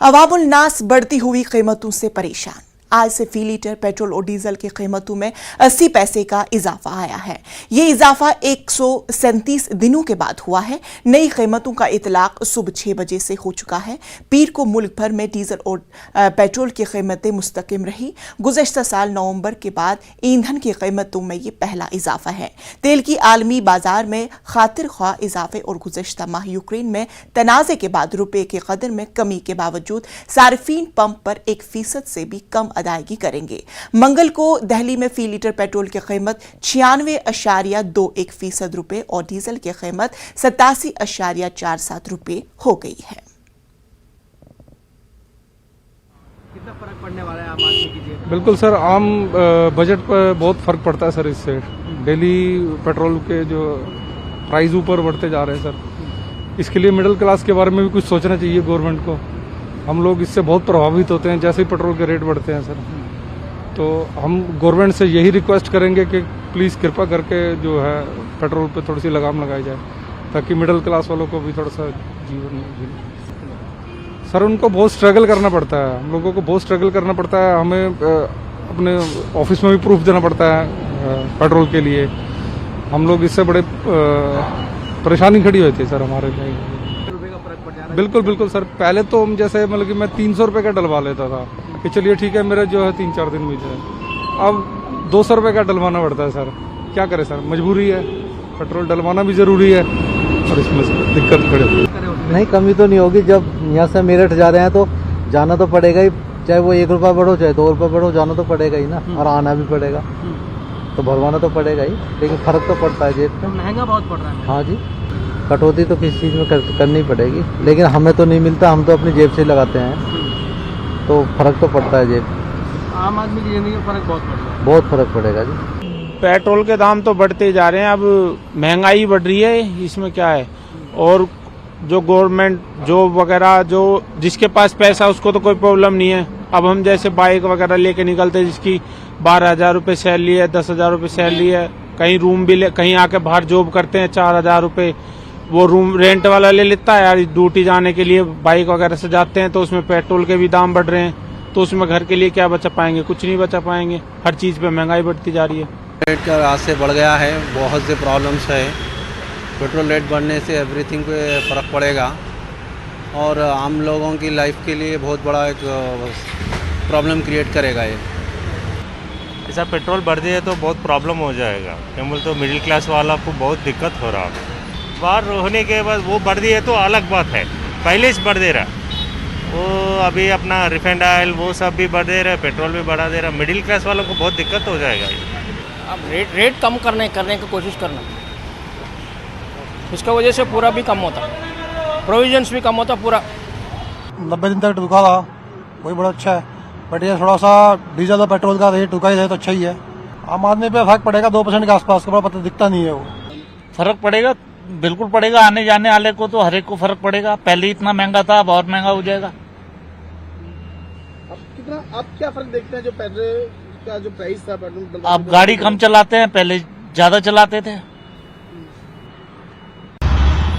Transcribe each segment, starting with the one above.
अवामुल नास बढ़ती हुई कीमतों से परेशान। आज से फी लीटर पेट्रोल और डीजल की कीमतों में 80 पैसे का इजाफा आया है। ये इजाफा 137 दिनों के बाद हुआ है। नई कीमतों का इतलाक सुबह 6 बजे से हो चुका है। पीर को मुल्क भर में डीजल और पेट्रोल की कीमतें मुस्तकिम रही। गुज़श्ता साल नवंबर के बाद ईंधन की कीमतों में ये पहला इजाफा है। तेल की आलमी बाजार में खातिर ख्वाह इजाफे और गुज़श्ता माह यूक्रेन में तनाज़े के बाद रुपये की कदर में कमी के बावजूद सार्फिन पंप पर 1% से भी कम अदायगी करेंगे। मंगल को दिल्ली में फी लीटर पेट्रोल की कीमत 96.21% रुपये और डीजल की कीमत 87.47 रुपये हो गई है। कितना फर्क पड़ने वाला है आम आदमी की जेब? बिल्कुल सर, आम बजट पर बहुत फर्क पड़ता है सर। इससे डेली पेट्रोल के जो प्राइस ऊपर बढ़ते जा रहे हैं सर, इसके लिए मिडिल क्लास के बारे में भी कुछ सोचना चाहिए गवर्नमेंट को। हम लोग इससे बहुत प्रभावित होते हैं जैसे ही पेट्रोल के रेट बढ़ते हैं सर। तो हम गवर्नमेंट से यही रिक्वेस्ट करेंगे कि प्लीज़ कृपा करके जो है पेट्रोल पे थोड़ी सी लगाम लगाई जाए, ताकि मिडिल क्लास वालों को भी थोड़ा सा जीवन जीने। सर उनको बहुत स्ट्रगल करना पड़ता है, हम लोगों को बहुत स्ट्रगल करना पड़ता है। हमें अपने ऑफिस में भी प्रूफ देना पड़ता है पेट्रोल के लिए। हम लोग इससे बड़े परेशानी खड़ी होती है सर हमारे लिए। बिल्कुल बिल्कुल सर, पहले तो हम जैसे मतलब कि मैं 300 रुपये का डलवा लेता था कि चलिए ठीक है मेरा जो है 3-4 दिन में जाए। अब 200 रुपये का डलवाना पड़ता है सर। क्या करें सर, मजबूरी है, पेट्रोल डलवाना भी ज़रूरी है और इसमें दिक्कत खड़े नहीं। कमी तो नहीं होगी, जब यहाँ से मेरठ जा रहे हैं तो जाना तो पड़ेगा ही, चाहे वो 1 रुपया बढ़ो चाहे 2 रुपया बढ़ो, जाना तो पड़ेगा ही ना, और आना भी पड़ेगा तो भरवाना तो पड़ेगा ही। लेकिन फर्क तो पड़ता है जेब पे। महंगा बहुत पड़ रहा है। हाँ जी, कटौती तो किसी चीज़ में करनी पड़ेगी, लेकिन हमें तो नहीं मिलता, हम तो अपनी जेब से लगाते हैं, तो फर्क तो पड़ता है जेब। आम आदमी की जिंदगी में फर्क बहुत पड़ रहा है। बहुत फर्क पड़ेगा जी। पेट्रोल के दाम तो बढ़ते जा रहे हैं, अब महंगाई बढ़ रही है, इसमें क्या है। और जो गवर्नमेंट जॉब वगैरह, जो जिसके पास पैसा उसको तो कोई प्रॉब्लम नहीं है। अब हम जैसे बाइक वगैरह लेके निकलते हैं, जिसकी 12,000 रुपये सैलरी है, 10,000 रुपये सैलरी है, कहीं रूम भी कहीं आके बाहर जॉब करते हैं 4,000 रुपये वो रूम रेंट वाला ले लेता है यार। ड्यूटी जाने के लिए बाइक वगैरह से जाते हैं तो उसमें पेट्रोल के भी दाम बढ़ रहे हैं, तो उसमें घर के लिए क्या बचा पाएंगे? कुछ नहीं बचा पाएंगे। हर चीज़ पे महंगाई बढ़ती जा रही है। रेट का आज से बढ़ गया है, बहुत से प्रॉब्लम्स है। पेट्रोल रेट बढ़ने से एवरीथिंग पे फ़र्क पड़ेगा और आम लोगों की लाइफ के लिए बहुत बड़ा एक प्रॉब्लम क्रिएट करेगा ये। ऐसा पेट्रोल बढ़ जाए तो बहुत प्रॉब्लम हो जाएगा, केवल तो मिडिल क्लास वाला को बहुत दिक्कत हो रहा है। बाहर होने के बाद वो बढ़ दिए तो अलग बात है, पहले से बढ़ दे रहा। वो अभी अपना रिफाइंड ऑयल वो सब भी बढ़ दे रहा है, पेट्रोल भी बढ़ा दे रहा। मिडिल क्लास वालों को बहुत दिक्कत हो जाएगा। अब रेट कम करने की कोशिश करना, इसका वजह से पूरा भी कम होता, प्रोविजंस भी कम होता पूरा। 90 दिन तक रुका था, वही बड़ा अच्छा है। बट ये थोड़ा सा डीजल और पेट्रोल का रेट रुका ही है तो अच्छा ही है। आम आदमी पे फर्क पड़ेगा 2% के आसपास का, पता दिखता नहीं है वो। फर्क पड़ेगा, बिल्कुल पड़ेगा। आने जाने वाले को तो हर एक को फर्क पड़ेगा। पहले इतना महंगा था, अब और महंगा हो जाएगा। अब क्या फर्क देखते हैं जो पहले का जो प्राइस था पेट्रोल? अब गाड़ी कम चलाते हैं, पहले ज्यादा चलाते थे।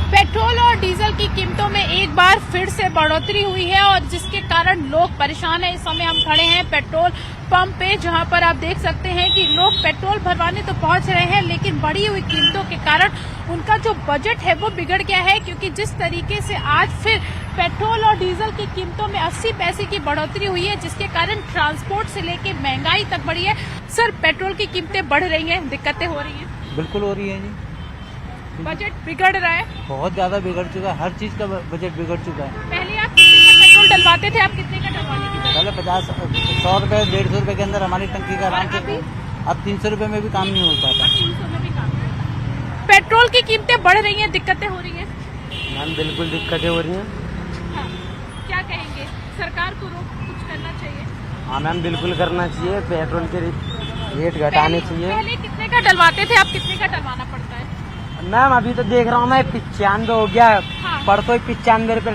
पेट्रोल और डीजल की कीमतों में एक बार फिर से बढ़ोतरी हुई है और जिसके कारण लोग परेशान हैं। इस समय हम खड़े हैं पेट्रोल पंप पे, जहां पर आप देख सकते हैं कि लोग पेट्रोल भरवाने तो पहुंच रहे हैं, लेकिन बढ़ी हुई कीमतों के कारण उनका जो बजट है वो बिगड़ गया है। क्योंकि जिस तरीके से आज फिर पेट्रोल और डीजल की कीमतों में 80 पैसे की बढ़ोतरी हुई है, जिसके कारण ट्रांसपोर्ट से लेके महंगाई तक बढ़ी है। सर, पेट्रोल की कीमतें बढ़ रही हैं, दिक्कतें हो रही हैं? बिल्कुल हो रही है जी। बजट बिगड़ रहा है, बहुत ज़्यादा बिगड़ चुका है, हर चीज़ का बजट बिगड़ चुका है। पहले आप कितने का पेट्रोल डलवाते थे, आप कितने का डलवाने की? पहले 50, 100 रुपये, 150 रुपये के अंदर हमारी टंकी का आराम से। अब 300 रुपये में भी काम नहीं हो पाता। 300 में भी काम। पेट्रोल की कीमतें बढ़ रही हैं, दिक्कतें हो रही हैं? मैम बिल्कुल दिक्कतें हो रही हैं। हाँ, क्या कहेंगे? सरकार को रोक कुछ करना चाहिए? हाँ मैम, बिल्कुल करना चाहिए। पेट्रोल के रेट घटाने चाहिए। पहले कितने का डलवाते थे, अब कितने का डलवाना पड़ता है? मैम अभी तो देख रहा हूँ मैं 95 हो गया। हाँ। परसों ही 95 रुपये,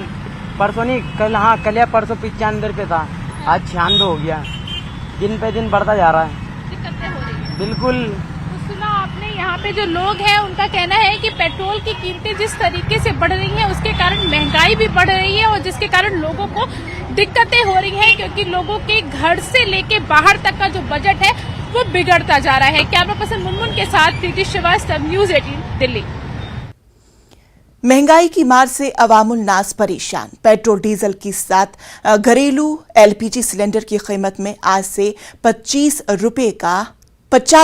परसों नहीं कल, हाँ कल या परसों 95 रुपये था, आज 96 हो गया। दिन पे दिन बढ़ता जा रहा है। दिक्कतें हो रही है बिल्कुल। तो सुना आपने यहाँ पे जो लोग हैं उनका कहना है कि पेट्रोल की कीमतें जिस तरीके से बढ़ रही हैं उसके कारण महंगाई भी बढ़ रही है और जिसके कारण लोगों को दिक्कतें हो रही हैं, क्योंकि लोगों के घर से लेके बाहर तक का जो बजट है वो बिगड़ता जा रहा है। कैमरा पर्सन मुनमुन के साथ प्रीति श्रीवास्तव, न्यूज़ 18 दिल्ली। महंगाई की मार से अवामुल नास परेशान। पेट्रोल डीजल के साथ घरेलू एलपीजी सिलेंडर की कीमत में आज से 50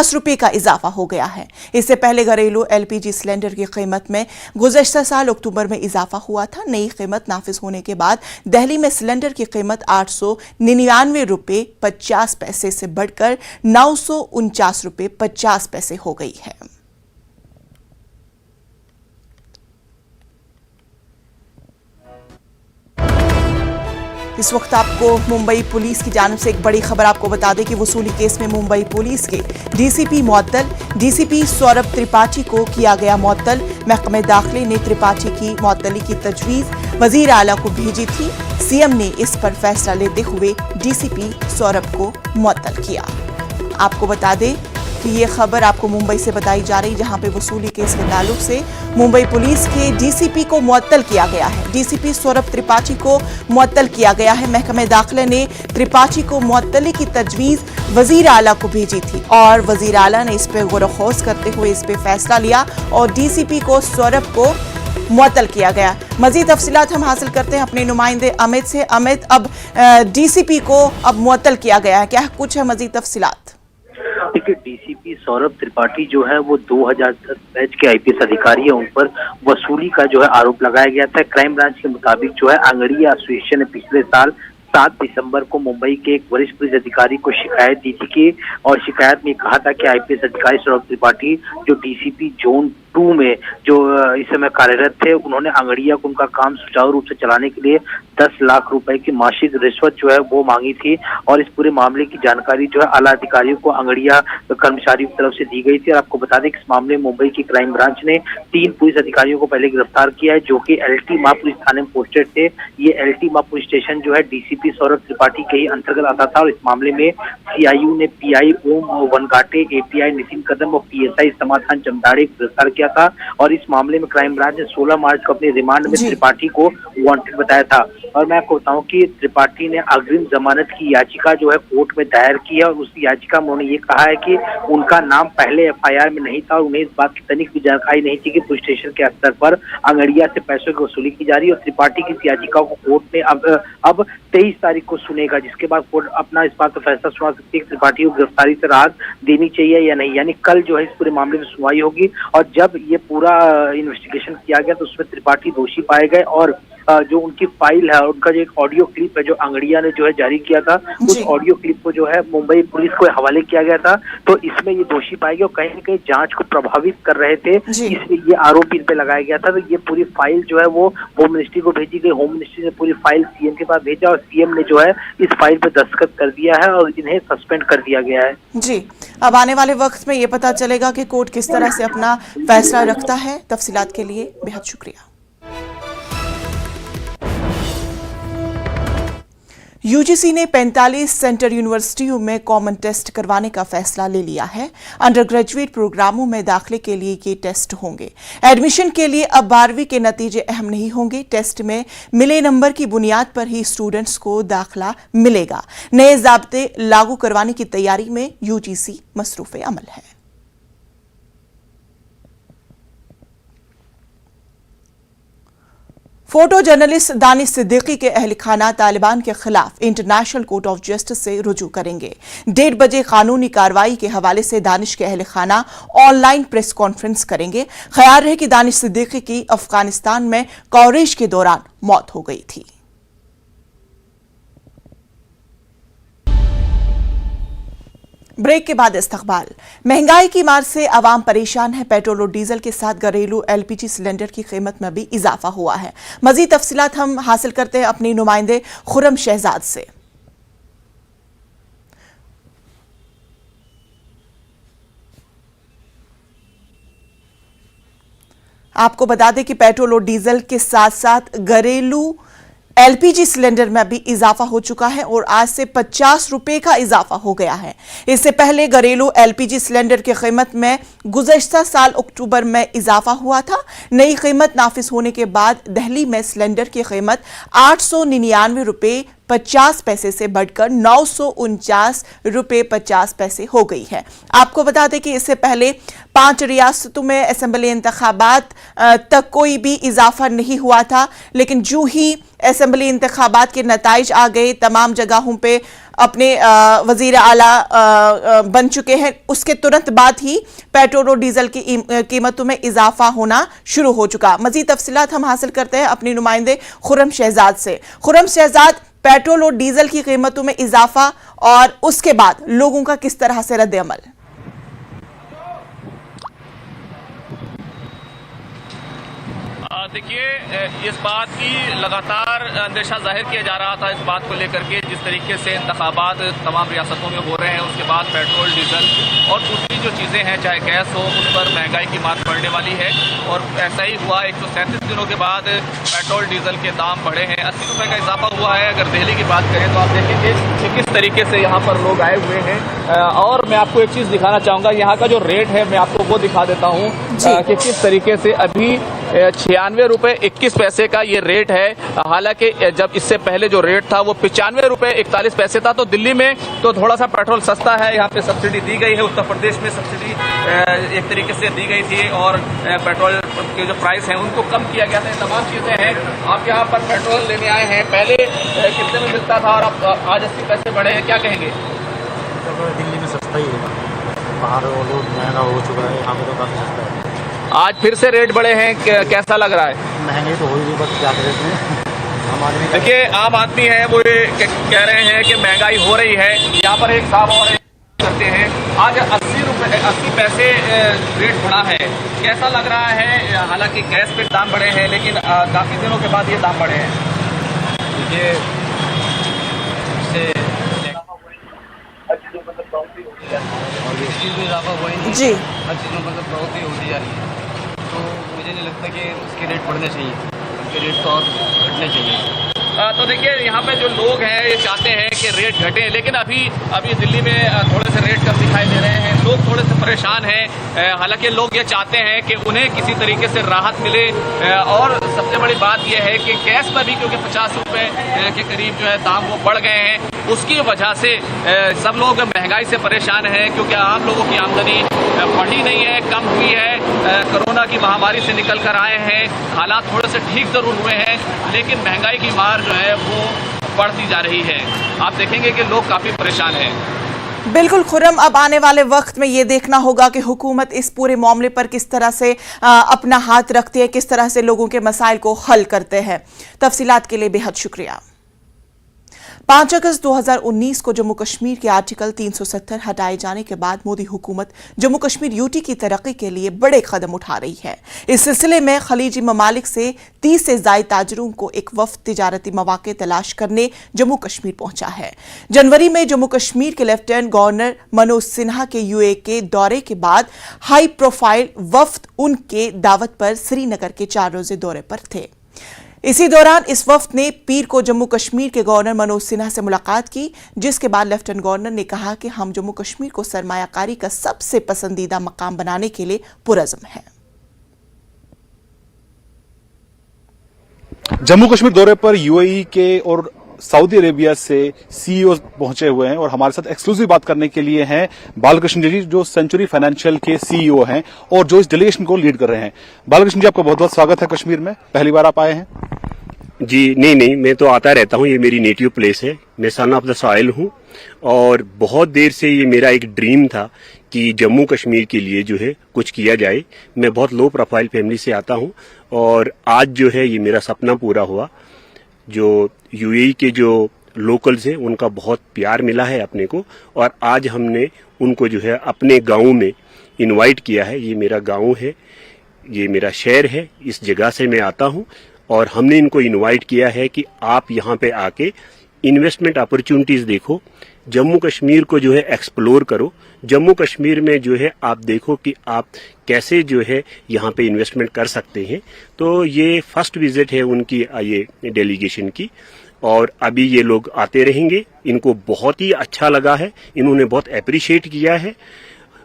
रुपए का इजाफा हो गया है। इससे पहले घरेलू एलपीजी सिलेंडर की कीमत में गुज़श्ता साल अक्टूबर में इजाफा हुआ था। नई कीमत नाफिज होने के बाद दिल्ली में सिलेंडर की कीमत 899 रुपए 50 पैसे से बढ़कर 949 रुपए 50 पैसे हो गई है। इस वक्त आपको मुंबई पुलिस की जानिब से एक बड़ी खबर आपको बता दें कि वसूली केस में मुंबई पुलिस के डीसीपी मुअत्तल डीसीपी सौरभ त्रिपाठी को किया गया मुअत्तल। महकमे दाखिले ने त्रिपाठी की मुअत्तली की तजवीज़ वज़ीर आला को भेजी थी। सीएम ने इस पर फैसला लेते हुए डीसीपी सौरभ को मुअत्तल किया। आपको बता दें कि ये खबर आपको मुंबई से बताई जा रही, जहां पे वसूली केस के ताल्लुक से मुंबई पुलिस के डीसीपी को मुअत्तल किया गया है। डीसीपी सौरभ त्रिपाठी को मुअत्तल किया गया है। महकमे दाखिले ने त्रिपाठी को मुअत्तली की तजवीज़ वज़ीर आला को भेजी थी और वज़ीर आला ने इस पर गौर-व-ख़ौज़ करते हुए इस पर फैसला लिया और डीसीपी को सौरभ को मुअत्तल किया गया। मज़ीद तफसीलात हम हासिल करते हैं अपने नुमाइंदे अमित से। अमित, अब डीसीपी को अब मुअत्तल किया गया है, क्या कुछ है मज़ीद तफसीलात? देखिए, डीसीपी सौरभ त्रिपाठी जो है वो 2010 बैच के आईपीएस अधिकारी है, उन पर वसूली का जो है आरोप लगाया गया था। क्राइम ब्रांच के मुताबिक जो है आंगड़िया एसोसिएशन ने पिछले साल 7 दिसंबर को मुंबई के एक वरिष्ठ पुलिस अधिकारी को शिकायत दी थी कि और शिकायत में कहा था कि आईपीएस अधिकारी सौरभ त्रिपाठी जो डीसीपी जोन 2 में जो इस समय कार्यरत थे, उन्होंने आंगड़िया को उनका काम सुचारू रूप से चलाने के लिए 10 लाख रुपए की मासिक रिश्वत जो है वो मांगी थी और इस पूरे मामले की जानकारी जो है आला अधिकारियों को आंगड़िया कर्मचारियों की तरफ से दी गई थी। और आपको बता दें कि इस मामले में मुंबई की क्राइम ब्रांच ने 3 पुलिस अधिकारियों को पहले गिरफ्तार किया है, जो कि एलटी मा पुलिस थाने में पोस्टेड थे। ये एलटी मा पुलिस स्टेशन जो है डीसीपी सौरभ त्रिपाठी के ही अंतर्गत आता था और इस मामले में सीआईयू ने पीआई ओम वनगाटे, एपीआई नितिन कदम और पीएसआई समाधान चमदाड़े को गिरफ्तार किया था। और इस मामले में क्राइम ब्रांच ने 16 मार्च को अपने रिमांड में त्रिपाठी को वांटेड बताया था। और मैं आपको बताऊं कि त्रिपाठी ने अग्रिम जमानत की याचिका जो है कोर्ट में दायर की है और उस याचिका में उन्होंने ये कहा है कि उनका नाम पहले एफआईआर में नहीं था और उन्हें इस बात की तनिक भी जानकारी नहीं थी कि पुलिस स्टेशन के स्तर पर आंगड़िया से पैसों की वसूली की जा रही है। और त्रिपाठी की इस याचिका को कोर्ट ने अब 23 तारीख को सुनेगा, जिसके बाद कोर्ट अपना इस बात पर फैसला सुना सकती है कि त्रिपाठी को गिरफ्तारी से राहत देनी चाहिए या नहीं। यानी कल जो है इस पूरे मामले में सुनवाई होगी और जब ये पूरा इन्वेस्टिगेशन किया गया तो उसमें त्रिपाठी दोषी पाए गए और जो उनकी फाइल है, उनका जो एक ऑडियो क्लिप है जो आंगड़िया ने जो है जारी किया था, उस ऑडियो क्लिप को जो है मुंबई पुलिस को हवाले किया गया था। तो इसमें ये दोषी पाए गए और कहीं न कहीं जांच को प्रभावित कर रहे थे, इसलिए ये आरोप इन पे लगाया गया था। तो ये पूरी फाइल जो है वो होम मिनिस्ट्री को भेजी गई। होम मिनिस्ट्री ने पूरी फाइल सीएम के पास भेजा और सीएम ने जो है इस फाइल पे दस्तखत कर दिया है और इन्हें सस्पेंड कर दिया गया है। जी, अब आने वाले वक्त में ये पता चलेगा कि कोर्ट किस तरह से अपना फैसला रखता है। तफसीलात के लिए बेहद शुक्रिया। यूजीसी ने 45 सेंटर यूनिवर्सिटियों में कॉमन टेस्ट करवाने का फैसला ले लिया है। अंडर ग्रेजुएट प्रोग्रामों में दाखिले के लिए ये टेस्ट होंगे। एडमिशन के लिए अब 12वीं के नतीजे अहम नहीं होंगे। टेस्ट में मिले नंबर की बुनियाद पर ही स्टूडेंट्स को दाखिला मिलेगा। नए ज़ाब्ते लागू करवाने की तैयारी में यूजीसी मसरूफ़े अमल है। फोटो जर्नलिस्ट दानिश सिद्दीकी के अहल खाना तालिबान के खिलाफ इंटरनेशनल कोर्ट ऑफ जस्टिस से रुजू करेंगे। 1:30 बजे कानूनी कार्रवाई के हवाले से दानिश के अहल खाना ऑनलाइन प्रेस कॉन्फ्रेंस करेंगे। ख्याल रहे कि दानिश सिद्दीकी की अफगानिस्तान में कवरेज के दौरान मौत हो गई थी। ब्रेक के बाद इस्तकबाल। महंगाई की मार से आवाम परेशान है। पेट्रोल और डीजल के साथ घरेलू एलपीजी सिलेंडर की कीमत में भी इजाफा हुआ है। मजीद तफसीलात हम हासिल करते हैं अपने नुमाइंदे खुरम शहजाद से। आपको बता दें कि पेट्रोल और डीजल के साथ साथ घरेलू एलपीजी सिलेंडर में भी इजाफा हो चुका है और आज से 50 रुपए का इजाफा हो गया है। इससे पहले घरेलू एलपीजी सिलेंडर की कीमत में गुज़श्ता साल अक्टूबर में इजाफा हुआ था। नई कीमत नाफिज होने के बाद दिल्ली में सिलेंडर की कीमत 899 रुपए 50 पैसे से बढ़कर 949 रुपए 50 पैसे हो गई है। आपको बता दें कि इससे पहले 5 रियासतों में असेंबली इंतखाबात तक कोई भी इजाफा नहीं हुआ था, लेकिन जो ही असेंबली इंतखाबात के नताइज आ गए, तमाम जगहों पे अपने वजीर आला बन चुके हैं, उसके तुरंत बाद ही पेट्रोल और डीजल की कीमतों में इजाफा होना शुरू हो चुका। मजीद तफसीलात हम हासिल करते हैं अपने नुमाइंदे खुर्रम शहजाद से। खुर्रम शहजाद, पेट्रोल और डीजल की कीमतों में इजाफा और उसके बाद लोगों का किस तरह से रद्द अमल? देखिए, इस बात की लगातार अंदेशा जाहिर किया जा रहा था इस बात को लेकर के जिस तरीके से इंतखाबात तमाम रियासतों में हो रहे हैं, उसके बाद पेट्रोल डीजल और दूसरी जो चीज़ें हैं चाहे गैस हो, उस पर महंगाई की मार पड़ने वाली है। और ऐसा ही हुआ, 137 दिनों के बाद पेट्रोल डीजल के दाम बढ़े हैं, 80 रुपये का इजाफा हुआ है। अगर दिल्ली की बात करें तो आप देखेंगे कि किस तरीके से यहाँ पर लोग आए हुए हैं। और मैं आपको एक चीज़ दिखाना चाहूँगा, यहाँ का जो रेट है मैं आपको वो दिखा देता हूँ कि किस तरीके से अभी 96 रुपये 21 पैसे का ये रेट है। हालांकि जब इससे पहले जो रेट था वो 95 रुपये 41 पैसे था। तो दिल्ली में तो थोड़ा सा पेट्रोल सस्ता है, यहाँ पे सब्सिडी दी गई है। उत्तर प्रदेश में सब्सिडी एक तरीके से दी गई थी और पेट्रोल के जो प्राइस है उनको कम किया गया था। तमाम चीजें हैं। आप यहाँ पर पेट्रोल लेने आए हैं, पहले कितने में मिलता था और अब आज 80 पैसे बढ़े हैं, क्या कहेंगे? दिल्ली में सस्ता ही है, बाहर वो महंगा हो चुका है, यहाँ पे तो काफी सस्ता है। आज फिर से रेट बढ़े हैं, कैसा लग रहा है? महंगे तो हो ही, बस क्या करें। देखिए, आम आदमी है वो ये कह रहे हैं कि महंगाई हो रही है। यहाँ पर एक साहब और करते हैं, आज 80 पैसे रेट बढ़ा है, कैसा लग रहा है? हालांकि गैस पे दाम बढ़े हैं, लेकिन काफी दिनों के बाद ये दाम बढ़े हैं। ये और इस चीज़ में इजाफा हुआ ही नहीं जी, हर चीज़ में मतलब बढ़ोतरी होती जा रही है। तो मुझे नहीं लगता कि उसके रेट बढ़ने चाहिए, उसके रेट तो और घटने चाहिए। तो देखिए, यहाँ पे जो लोग हैं ये चाहते हैं कि रेट घटे, लेकिन अभी दिल्ली में थोड़े से रेट कम दिखाई दे रहे हैं। लोग थोड़े से परेशान हैं। हालांकि लोग ये चाहते हैं कि उन्हें किसी तरीके से राहत मिले। और सबसे बड़ी बात यह है कि गैस पर भी क्योंकि 50 रुपये के करीब जो है दाम वो बढ़ गए हैं, उसकी वजह से सब लोग महंगाई से परेशान हैं, क्योंकि आम लोगों की आमदनी बढ़ी नहीं है, कम हुई है। कोरोना की महामारी से निकल कर आए हैं, हालात थोड़े से ठीक जरूर हुए हैं, लेकिन महंगाई की मार जो है वो बढ़ती जा रही है। आप देखेंगे कि लोग काफी परेशान हैं। बिल्कुल खुर्रम, अब आने वाले वक्त में ये देखना होगा कि हुकूमत इस पूरे मामले पर किस तरह से अपना हाथ रखती है, किस तरह से लोगों के मसाइल को हल करते हैं। तफसीलात के लिए बेहद शुक्रिया। 5 अगस्त 2019 को जम्मू कश्मीर के आर्टिकल 370 हटाए जाने के बाद मोदी हुकूमत जम्मू कश्मीर यूटी की तरक्की के लिए बड़े कदम उठा रही है। इस सिलसिले में खलीजी ममालिक से 30 से ज़ायद ताजरों को एक वफ्द तिजारती मौके तलाश करने जम्मू कश्मीर पहुंचा है। जनवरी में जम्मू कश्मीर के लेफ्टिनेंट गवर्नर मनोज सिन्हा के यूए के दौरे के बाद हाई प्रोफाइल वफ्द उनके दावत पर श्रीनगर के 4 रोजे दौरे पर थे। इसी दौरान इस वफ्द ने पीर को जम्मू कश्मीर के गवर्नर मनोज सिन्हा से मुलाकात की, जिसके बाद लेफ्टिनेंट गवर्नर ने कहा कि हम जम्मू कश्मीर को सरमायाकारी का सबसे पसंदीदा मकाम बनाने के लिए पुरज़्म हैं। जम्मू कश्मीर दौरे पर यूएई के और सऊदी अरेबिया से सीईओ पहुंचे हुए हैं और हमारे साथ एक्सक्लूसिव बात करने के लिए हैं बालकृष्ण जी, जो सेंचुरी फाइनेंशियल के सीईओ हैं और जो इस डेलीगेशन को लीड कर रहे हैं। बालकृष्ण जी, आपका बहुत बहुत स्वागत है कश्मीर में, पहली बार आप आए हैं? जी नहीं, मैं तो आता रहता हूँ, ये मेरी नेटिव प्लेस है, मैं सन ऑफ द सॉइल हूँ और बहुत देर से ये मेरा एक ड्रीम था कि जम्मू कश्मीर के लिए जो है कुछ किया जाए। मैं बहुत लो प्रोफाइल फैमिली से आता हूँ और आज जो है ये मेरा सपना पूरा हुआ। जो यूएई के जो लोकल्स हैं उनका बहुत प्यार मिला है अपने को और आज हमने उनको जो है अपने गाँव में इनवाइट किया है। ये मेरा गाँव है, ये मेरा शहर है, इस जगह से मैं आता हूँ और हमने इनको इनवाइट किया है कि आप यहाँ पे आके इन्वेस्टमेंट अपॉर्चुनिटीज देखो, जम्मू कश्मीर को जो है एक्सप्लोर करो। जम्मू कश्मीर में जो है आप देखो कि आप कैसे जो है यहाँ पे इन्वेस्टमेंट कर सकते हैं। तो ये फर्स्ट विजिट है उनकी ये डेलीगेशन की, और अभी ये लोग आते रहेंगे। इनको बहुत ही अच्छा लगा है, इन्होंने बहुत अप्रिशिएट किया है,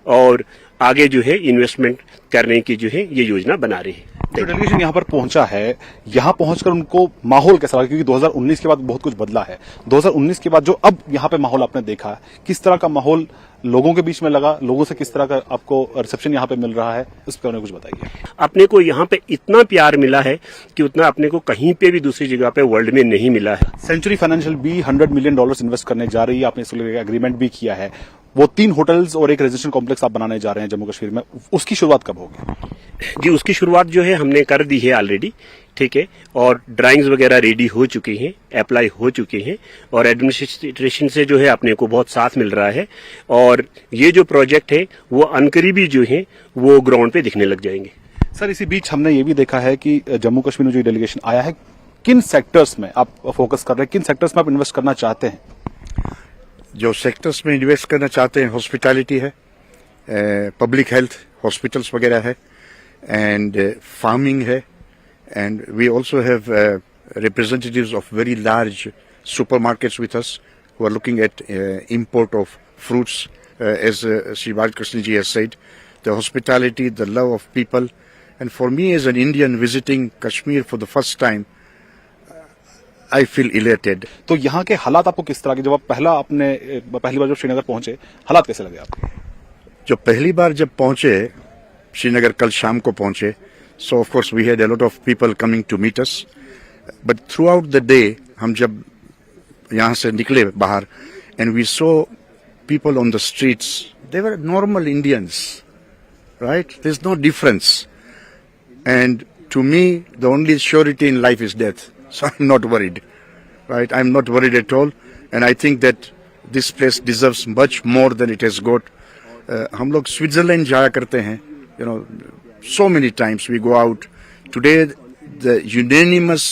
और आगे जो है इन्वेस्टमेंट करने की जो है ये योजना बना रहे हैं। जो डेलीगेशन यहाँ पर पहुंचा है, यहाँ पहुंचकर उनको माहौल कैसा लगा? क्योंकि 2019 के बाद बहुत कुछ बदला है। 2019 के बाद जो अब यहाँ पे माहौल आपने देखा, किस तरह का माहौल लोगों के बीच में लगा? लोगों से किस तरह का आपको रिसेप्शन यहाँ पे मिल रहा है, उस पर कुछ बताइए। अपने को यहाँ पे इतना प्यार मिला है कि उतना अपने को कहीं पे भी दूसरी जगह पे वर्ल्ड में नहीं मिला है। सेंचुरी फाइनेंशियल भी $100 मिलियन इन्वेस्ट करने जा रही है। आपने इसके एग्रीमेंट भी किया है। वो 3 होटल्स और एक रेजिडेंशियल कॉम्प्लेक्स आप बनाने जा रहे हैं जम्मू कश्मीर में। उसकी शुरुआत कब होगी? जी, उसकी शुरुआत जो है हमने कर दी है ऑलरेडी, ठीक है, और ड्राइंग्स वगैरह रेडी हो चुके हैं, अप्लाई हो चुके हैं, और एडमिनिस्ट्रेशन से जो है अपने को बहुत साथ मिल रहा है, और ये जो प्रोजेक्ट है वो अनकरीबी जो है वो ग्राउंड पे दिखने लग जाएंगे। सर, इसी बीच हमने ये भी देखा है कि जम्मू कश्मीर में जो डेलीगेशन आया है, किन सेक्टर्स में आप फोकस कर रहे हैं, किन सेक्टर्स में आप इन्वेस्ट करना चाहते हैं? जो सेक्टर्स में इन्वेस्ट करना चाहते हैं, हॉस्पिटैलिटी है, पब्लिक हेल्थ, हॉस्पिटल्स वगैरह है, एंड फार्मिंग है, and we also have representatives of very large supermarkets with us who are looking at import of fruits, as Shri Balakrishna ji has said, the hospitality, the love of people, and for me as an Indian visiting Kashmir for the first time, I feel elated. तो यहाँ के हालात आपको किस तरह के, जब आप पहली बार जब श्रीनगर पहुंचे, हालात कैसे लगे आपको? जो पहली बार जब पहुंचे श्रीनगर, कल शाम को पहुंचे, so of course we had a lot of people coming to meet us, but throughout the day हम जब यहाँ से निकले बाहर, and we saw people on the streets, they were normal Indians, right? There's no difference, and to me the only surety in life is death, so I'm not worried, right? I'm not worried at all, and I think that this place deserves much more than it has got. हम लोग Switzerland जाया करते हैं, you know, so many times we go out. Today the unanimous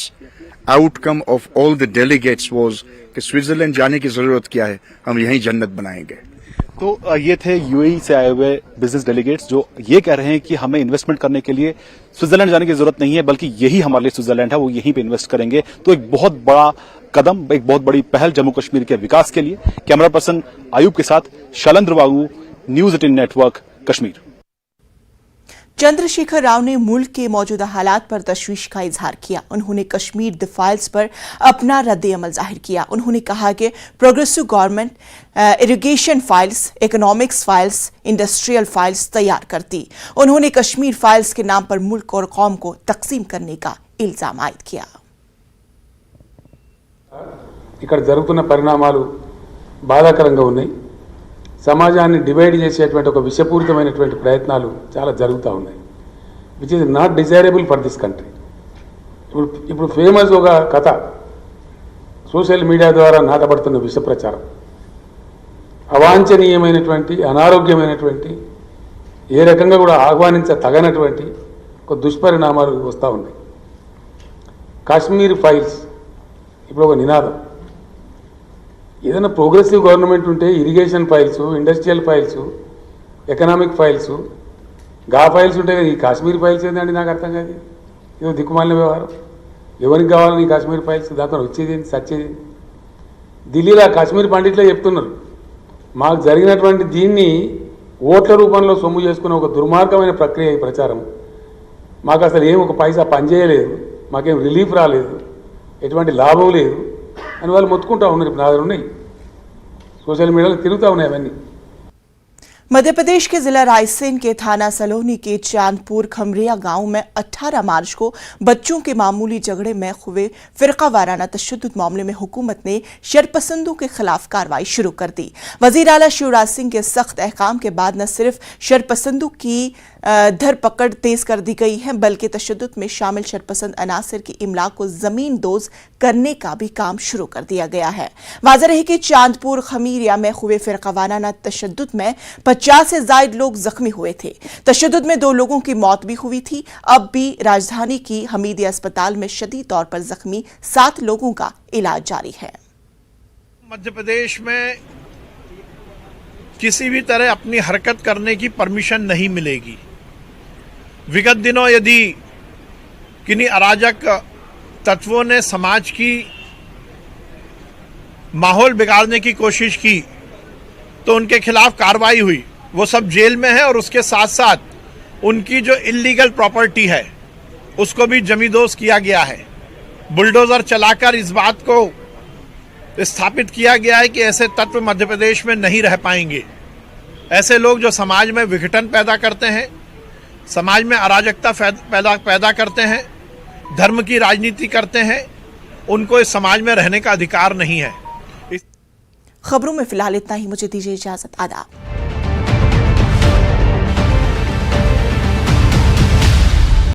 outcome of all the delegates was कि Switzerland जाने की जरूरत क्या है, हम यहीं जन्नत बनाएंगे। तो ये थे यूएई से आए हुए बिजनेस डेलीगेट्स जो ये कह रहे हैं कि हमें इन्वेस्टमेंट करने के लिए स्विट्जरलैंड जाने की जरूरत नहीं है, बल्कि यही हमारे लिए स्विट्जरलैंड है, वो यहीं पे इन्वेस्ट करेंगे। तो एक बहुत बड़ा कदम, एक बहुत बड़ी पहल जम्मू कश्मीर के विकास के लिए। कैमरा पर्सन आयुब के साथ शैलेंद्र बाबू, न्यूज 18 नेटवर्क, कश्मीर। चंद्रशेखर राव ने मुल्क के मौजूदा हालात पर तशवीश का इजहार किया। उन्होंने कश्मीर द फाइल्स पर अपना रद्द-ए-अमल जाहिर किया। उन्होंने कहा कि progressive government irrigation files, economics files, industrial files तैयार करती। उन्होंने कश्मीर फाइल्स के नाम पर मुल्क और कौम को तकसीम करने का इल्जाम आयद किया। ఇక్కడ జరుగుతున్న పరిణామాలు బాధాకరంగా ఉన్నాయి। సమాజాన్ని డివైడ్ చేసేటువంటి ఒక విషపూరితమైనటువంటి ప్రయత్నాలు చాలా జరుగుతూ ఉన్నాయి, which is not desirable for this country. ఇప్పుడు ఫేమస్ ఒక కథ, సోషల్ మీడియా ద్వారా నాటబడుతున్న విష ప్రచారం, అవాంఛనీయమైనటువంటి, అనారోగ్యమైనటువంటి, ఏ రకంగా కూడా ఆహ్వానించతగనటువంటి ఒక దుష్పరిణామాలు వస్తూ ఉన్నాయి. కాశ్మీర్ ఫైల్స్ ఇప్పుడు ఒక నినాదం. ఏదైనా ప్రోగ్రెసివ్ గవర్నమెంట్ ఉంటే irrigation files, industrial files, economic files, files ఉంటాయి కదా. ఈ కాశ్మీర్ ఫైల్స్ ఏంటంటే నాకు అర్థం కాదు. ఇదో దిక్కుమాలిన వ్యవహారం. ఎవరికి కావాలని ఈ కాశ్మీర్ ఫైల్స్? దాంతో వచ్చేది సచ్చేది. ఢిల్లీలో కాశ్మీర్ పండిట్లే చెప్తున్నారు, మాకు జరిగినటువంటి దీన్ని ఓట్ల రూపంలో సొమ్ము చేసుకునే ఒక దుర్మార్గమైన ప్రక్రియ ఈ ప్రచారం. మాకు అసలు ఏం ఒక పైసా పనిచేయలేదు, మాకేం రిలీఫ్ రాలేదు, ఎటువంటి లాభం లేదు అని వాళ్ళు మొత్తుకుంటా ఉన్నారు. ఇప్పుడు నా దగ్గర ఉన్నాయి, सोशल मीडिया తిరుగుతూ ఉన్నాయి అవన్నీ। मध्य प्रदेश के जिला रायसेन के थाना सलोनी के चांदपुर खमरिया गांव में 18 मार्च को बच्चों के मामूली झगड़े में हुए फिरका वाराना तशद्दुद मामले में हुकूमत ने शरपसंदों के खिलाफ कार्रवाई शुरू कर दी। वजीर आला शिवराज सिंह के सख्त अहकाम के बाद न सिर्फ शरपसंदों की धरपकड़ तेज कर दी गई है, बल्कि तशद्दुद में शामिल शरपसंद अनासर की इमला को जमीन दोज करने का भी काम शुरू कर दिया गया है। वाज़ेह रहे कि चांदपुर खमीरिया में हुए फिरका वाराना तशद्दुद में 50 से ज्यादा लोग जख्मी हुए थे। तशद्दुद में 2 लोगों की मौत भी हुई थी। अब भी राजधानी की हमीदिया अस्पताल में शदीद तौर पर जख्मी 7 लोगों का इलाज जारी है। मध्य प्रदेश में किसी भी तरह अपनी हरकत करने की परमिशन नहीं मिलेगी। विगत दिनों यदि किन्हीं अराजक तत्वों ने समाज की माहौल बिगाड़ने की कोशिश की तो उनके खिलाफ कार्रवाई हुई। वो सब जेल में है और उसके साथ साथ उनकी जो इल्लीगल प्रॉपर्टी है उसको भी जमींदोज किया गया है। बुलडोजर चलाकर इस बात को स्थापित किया गया है कि ऐसे तत्व मध्य प्रदेश में नहीं रह पाएंगे। ऐसे लोग जो समाज में विघटन पैदा करते हैं, समाज में अराजकता पैदा करते हैं, धर्म की राजनीति करते हैं, उनको इस समाज में रहने का अधिकार नहीं है। खबरों में फिलहाल इतना ही। मुझे दीजिए इजाजत। आदाब।